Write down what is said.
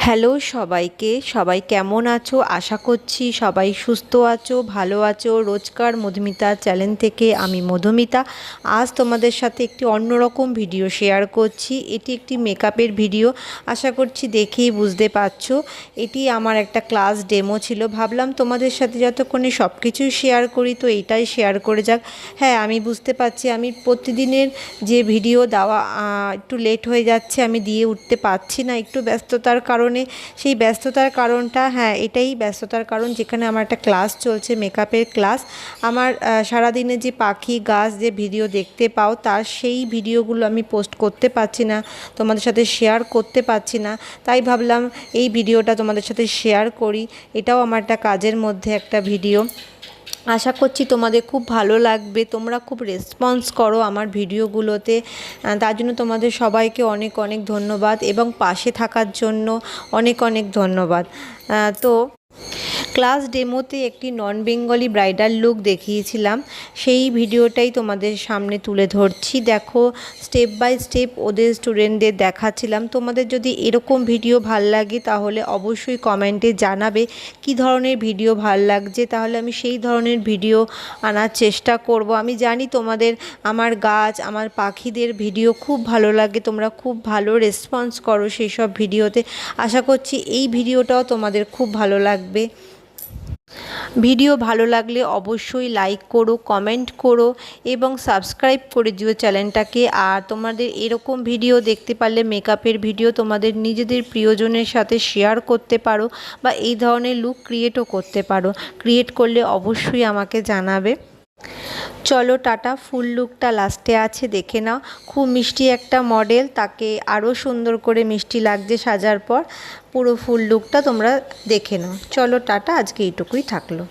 Hello সবাইকে, সবাই কেমন আছো? আশা করছি সবাই সুস্থ আছো, ভালো আছো। রোজকার মধুমিতা চ্যানেল থেকে আমি মধুমিতা। আজ তোমাদের সাথে একটি অন্যরকম ভিডিও শেয়ার করছি। এটি একটি মেকআপের ভিডিও। আশা করছি দেখেই বুঝতে পারছো। এটি আমার একটা ক্লাস ডেমো ছিল। ভাবলাম তোমাদের সাথে যতক্ষণে সব কিছুই শেয়ার করি তো এইটাই শেয়ার করে যাক। হ্যাঁ, আমি বুঝতে পারছি আমি প্রতিদিনের যে ভিডিও দেওয়া একটু লেট হয়ে যাচ্ছে, আমি দিয়ে উঠতে পারছি না একটু ব্যস্ততার কারণে। সেই ব্যস্ততার কারণটা, হ্যাঁ এটাই ব্যস্ততার কারণ, যেখানে আমার একটা ক্লাস চলছে, মেকআপের ক্লাস। আমার সারাদিনে যে পাখি গাছ যে ভিডিও দেখতে পাও তার সেই ভিডিওগুলো আমি পোস্ট করতে পারছি না, তোমাদের সাথে শেয়ার করতে পারছি না। তাই ভাবলাম এই ভিডিওটা তোমাদের সাথে শেয়ার করি। এটাও আমার একটা কাজের মধ্যে একটা ভিডিও। আশা করছি তোমাদের খুব ভালো লাগবে। তোমরা খুব রেসপন্স করো আমার ভিডিওগুলোতে, তার জন্য তোমাদের সবাইকে অনেক অনেক ধন্যবাদ এবং পাশে থাকার জন্য অনেক অনেক ধন্যবাদ। তো ক্লাস ডেমোতে একটি নন বেঙ্গলি ব্রাইডাল লুক দেখিয়েছিলাম, সেই ভিডিওটাই তোমাদের সামনে তুলে ধরছি। দেখো, স্টেপ বাই স্টেপ ওদের স্টুডেন্টদের দেখাচ্ছিলাম। তোমাদের যদি এরকম ভিডিও ভাল লাগে তাহলে অবশ্যই কমেন্টে জানাবে কি ধরনের ভিডিও ভাল লাগছে, তাহলে আমি সেই ধরনের ভিডিও আনার চেষ্টা করব। আমি জানি তোমাদের আমার গাছ, আমার পাখিদের ভিডিও খুব ভালো লাগে, তোমরা খুব ভালো রেসপন্স করো সেই সব ভিডিওতে। আশা করছি এই ভিডিওটাও তোমাদের খুব ভালো লাগবে। ভিডিও ভালো লাগলে অবশ্যই লাইক করো, কমেন্ট করো এবং সাবস্ক্রাইব করে দিও চ্যানেলটাকে। আর তোমাদের এরকম ভিডিও দেখতে পারলে, মেকআপের ভিডিও তোমাদের নিজেদের প্রিয়জনের সাথে শেয়ার করতে পারো বা এই ধরনের লুক ক্রিয়েটও করতে পারো। ক্রিয়েট করলে অবশ্যই আমাকে জানাবে। চলো টাটা। ফুল লুকটা লাস্টে আছে, দেখে নাও। খুব মিষ্টি একটা মডেল, তাকে আরও সুন্দর করে মিষ্টি লাগছে সাজার পর। পুরো ফুল লুকটা তোমরা দেখে নাও। চলো টাটা, আজকে এইটুকুই থাকলো।